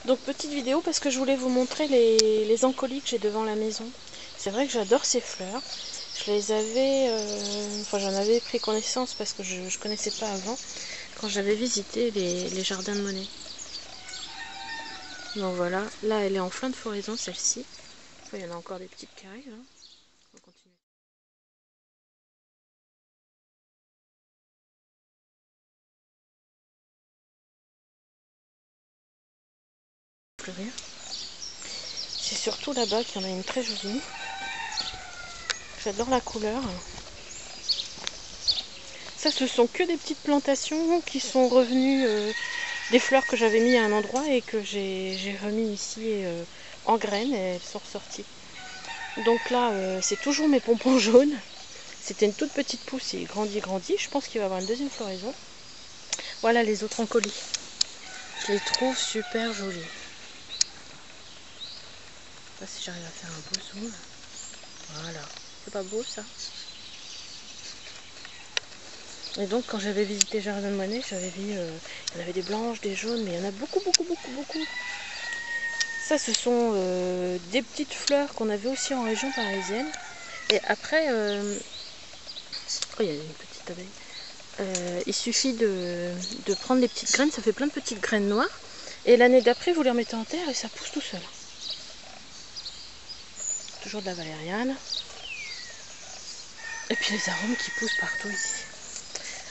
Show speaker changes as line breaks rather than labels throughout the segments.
Donc petite vidéo parce que je voulais vous montrer les encolis que j'ai devant la maison. C'est vrai que j'adore ces fleurs. Je les avais, enfin j'en avais pris connaissance parce que je ne connaissais pas avant quand j'avais visité les jardins de Monet. Donc voilà, là elle est en fin de floraison celle-ci. Enfin, il y en a encore des petites qui arrivent. Hein. On va continuer. Fleurir. C'est surtout là-bas qu'il y en a une très jolie. J'adore la couleur. Ça, ce sont que des petites plantations qui sont revenues des fleurs que j'avais mis à un endroit et que j'ai remis ici en graines et elles sont ressorties. Donc là, c'est toujours mes pompons jaunes. C'était une toute petite pousse et il grandit. Je pense qu'il va avoir une deuxième floraison. Voilà les autres encolis. Je les trouve super jolis. Je sais pas si j'arrive à faire un beau zoom. Voilà. C'est pas beau ça? Et donc quand j'avais visité Jardin de Monet, j'avais vu, il y en avait des blanches, des jaunes, mais il y en a beaucoup. Ça, ce sont des petites fleurs qu'on avait aussi en région parisienne. Et après, oh, il y a une petite abeille. Il suffit de prendre les petites graines, ça fait plein de petites graines noires. Et l'année d'après, vous les remettez en terre et ça pousse tout seul. Toujours de la valériane. Et puis les arômes qui poussent partout ici.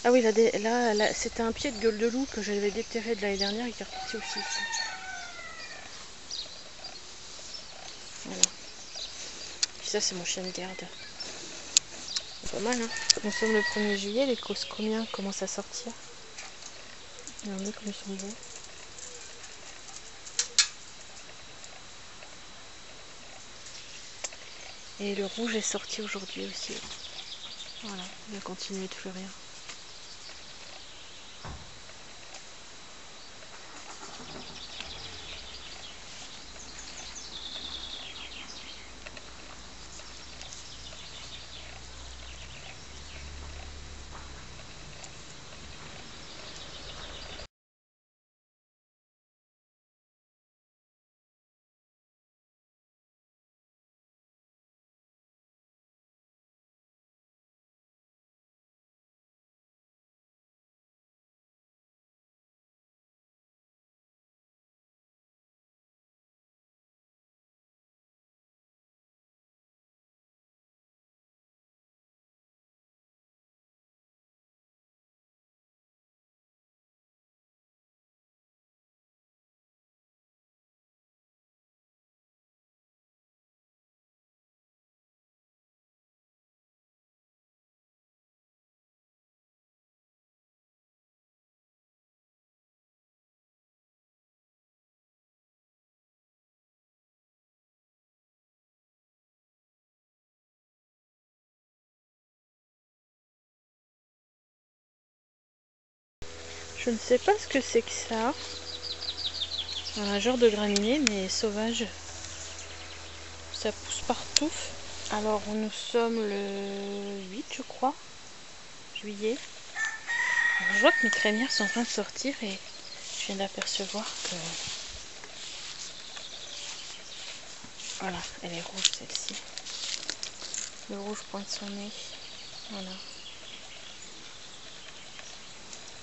Ah oui, là c'était un pied de gueule de loup que j'avais déterré de l'année dernière et qui est reparti aussi ici. Voilà. Puis ça, c'est mon chien de garde. C'est pas mal, hein. Nous sommes le 1er juillet, les coscomiens commencent à sortir. Regardez comme ils sont beaux. Et le rouge est sorti aujourd'hui aussi. Voilà, il va continuer de fleurir. Je ne sais pas ce que c'est que ça. Un genre de graminé, mais sauvage. Ça pousse partout. Alors nous sommes le 8, je crois, juillet. Alors, je vois que mes crémières sont en train de sortir et je viens d'apercevoir que... Voilà, elle est rouge celle-ci. Le rouge pointe son nez. Voilà.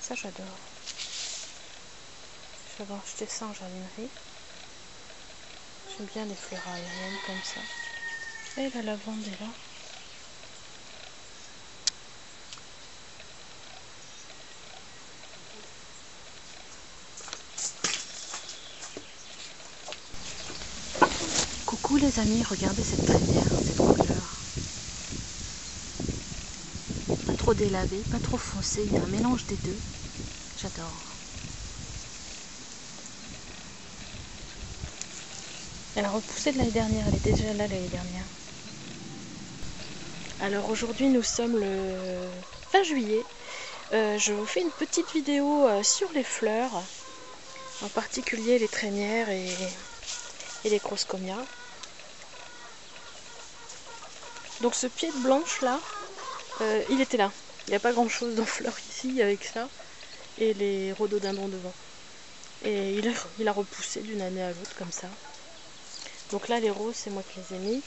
Ça j'adore. Je vais avoir acheté ça en jardinerie. J'aime bien les fleurs aériennes comme ça. Et la lavande est là. Coucou les amis, regardez cette crémière, cette couleur. Pas trop délavé, pas trop foncé, il y a un mélange des deux. J'adore. Elle a repoussé de l'année dernière, elle était déjà là l'année dernière. Alors aujourd'hui nous sommes le 20 juillet. Je vous fais une petite vidéo sur les fleurs, en particulier les trémières et les croscomias. Donc ce pied de blanche là, il était là. Il n'y a pas grand chose en fleurs ici avec ça. Et les rhododendrons devant. Et il a repoussé d'une année à l'autre comme ça. Donc là les roses c'est moi qui les ai mis.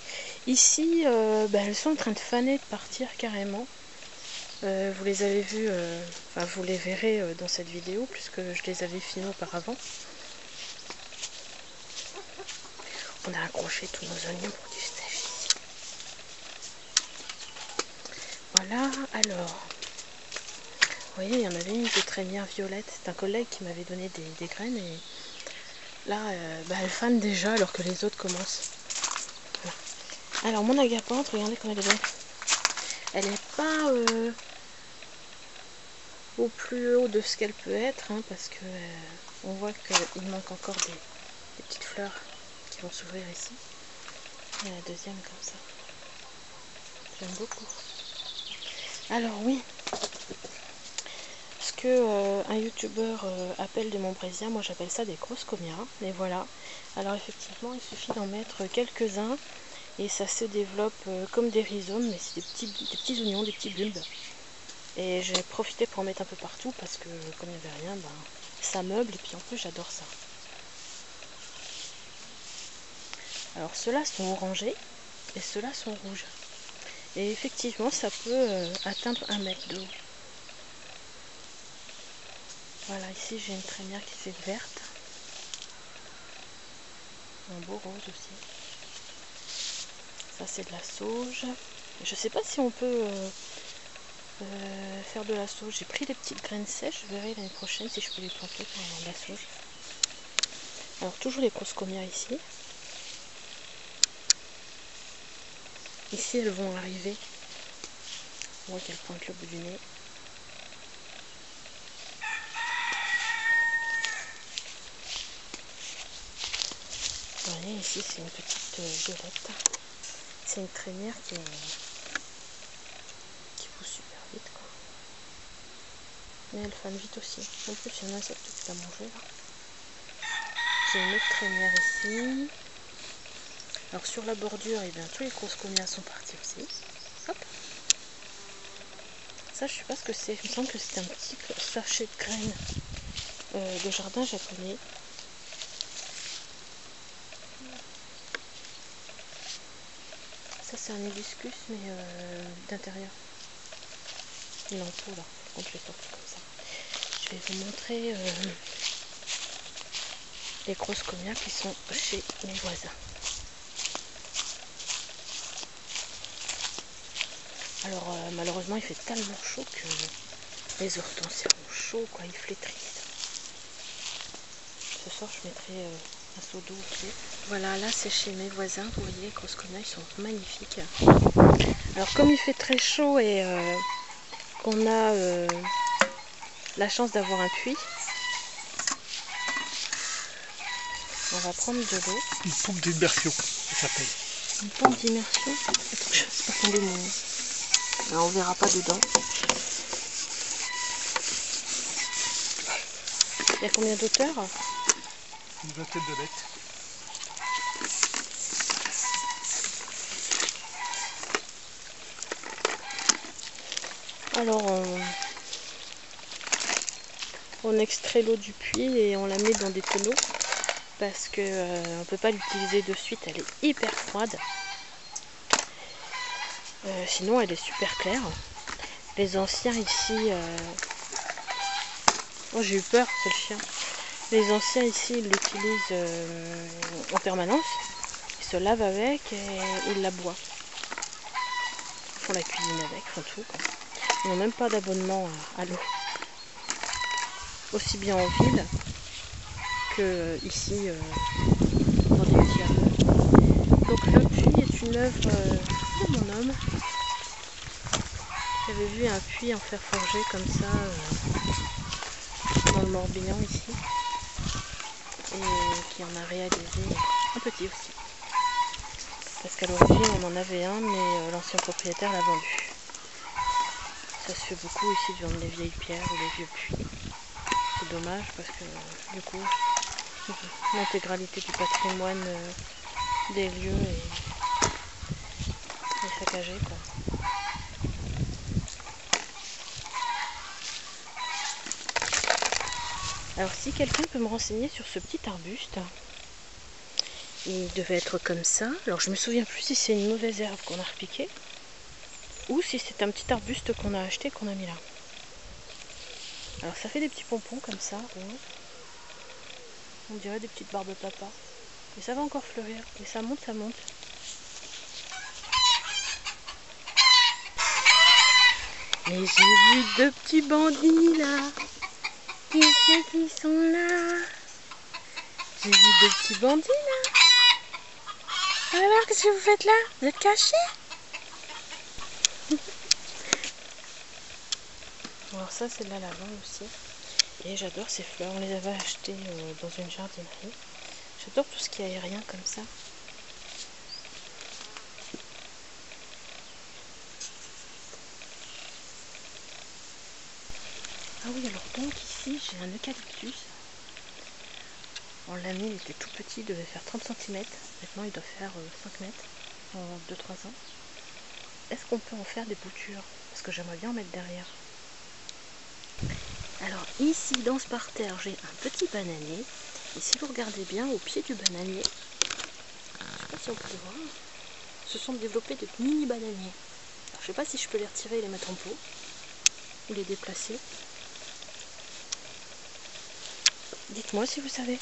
Ici elles sont en train de faner, de partir carrément. Vous les avez vues, enfin vous les verrez dans cette vidéo puisque je les avais filmées auparavant. On a accroché tous nos oignons pour du stage ici. Voilà, alors, vous voyez, il y en avait une de trémière violette. C'est un collègue qui m'avait donné des graines et là, elle fane déjà alors que les autres commencent. Voilà. Alors, mon agapante, regardez comme elle est belle. Elle n'est pas au plus haut de ce qu'elle peut être, hein, parce que on voit qu'il manque encore des petites fleurs qui vont s'ouvrir ici. Et la deuxième comme ça. J'aime beaucoup. Alors oui, ce que un youtubeur appelle des montbrésiens, moi j'appelle ça des croscomias. Et voilà. Alors effectivement, il suffit d'en mettre quelques-uns et ça se développe comme des rhizomes, mais c'est des petits oignons, des petits bulbes. Et j'ai profité pour en mettre un peu partout parce que comme il n'y avait rien, ça meuble et puis en plus j'adore ça. Alors ceux-là sont orangés et ceux-là sont rouges. Et effectivement ça peut atteindre 1 mètre de haut. Voilà, ici j'ai une trémière qui s'est verte. Un beau rose aussi. Ça c'est de la sauge. Je sais pas si on peut faire de la sauge. J'ai pris des petites graines sèches, je verrai l'année prochaine si je peux les planter pour avoir de la sauge. Alors toujours les croscomias ici. Ici elles vont arriver. On voit qu'elles pointent le bout du nez. Vous voyez ici c'est une petite violette. C'est une trémière qui pousse super vite quoi. Mais elle fane vite aussi. En plus il y en a un insecte qui l'a mangé là. J'ai une autre trémière ici. Alors sur la bordure, et bien tous les croscomias sont partis aussi. Hop. Ça je sais pas ce que c'est. Il me semble que c'est un petit sachet de graines de jardin japonais. Ça c'est un hibiscus mais d'intérieur. Il en tout là, quand je l'ai sorti comme ça. Je vais vous montrer les croscomias qui sont chez mes voisins. Alors malheureusement il fait tellement chaud que les hortensias ont chaud quoi, ils flétrissent. Ce soir je mettrai un seau d'eau au pied. Voilà, là c'est chez mes voisins, vous voyez les croscomias ils sont magnifiques. Alors comme il fait très chaud et qu'on a la chance d'avoir un puits, on va prendre de l'eau.
Une pompe d'immersion, ça s'appelle.
Une pompe d'immersion. Attends, je laisse pas tomber mon... Alors, on verra pas dedans. Il y a combien d'auteur?
Une vingtaine de mètres.
Alors, on extrait l'eau du puits et on la met dans des tonneaux parce que on ne peut pas l'utiliser de suite, elle est hyper froide. Sinon, elle est super claire. Les anciens ici... Oh, j'ai eu peur, c'est le chien. Les anciens ici, ils l'utilisent en permanence. Ils se lavent avec et ils la boivent. Ils font la cuisine avec, ils font tout, quoi. Ils n'ont même pas d'abonnement à l'eau. Aussi bien en ville que ici dans des villages. Donc le puits est une œuvre de mon homme. J'avais vu un puits en fer forgé comme ça dans le Morbihan ici. Et qui en a réalisé un petit aussi. Parce qu'à l'origine on en avait un mais l'ancien propriétaire l'a vendu. Ça se fait beaucoup ici de vendre les vieilles pierres ou les vieux puits. C'est dommage parce que du coup l'intégralité du patrimoine des lieux est saccagée quoi. Alors si quelqu'un peut me renseigner sur ce petit arbuste, il devait être comme ça. Alors je me souviens plus si c'est une mauvaise herbe qu'on a repiquée ou si c'est un petit arbuste qu'on a acheté, qu'on a mis là. Alors ça fait des petits pompons comme ça, on dirait des petites barbes papa. Et ça va encore fleurir, et ça monte, ça monte. Et j'ai vu deux petits bandits là. Qui c'est qui sont là? J'ai vu deux petits bandits là. Alors qu'est-ce que vous faites là? Vous êtes cachés? Alors ça c'est de la lavande aussi. Et j'adore ces fleurs, on les avait achetées dans une jardinerie. J'adore tout ce qui est aérien comme ça. Ah oui, alors donc ici j'ai un eucalyptus. On l'a mis, il était tout petit, il devait faire 30 cm. Maintenant il doit faire 5 mètres en 2-3 ans. Est-ce qu'on peut en faire des boutures? Parce que j'aimerais bien en mettre derrière. Alors ici dans ce parterre j'ai un petit bananier. Et si vous regardez bien au pied du bananier, je ne sais pas si on peut le voir, se sont développés de mini bananiers. Alors, je ne sais pas si je peux les retirer et les mettre en pot ou les déplacer. Dites-moi si vous savez.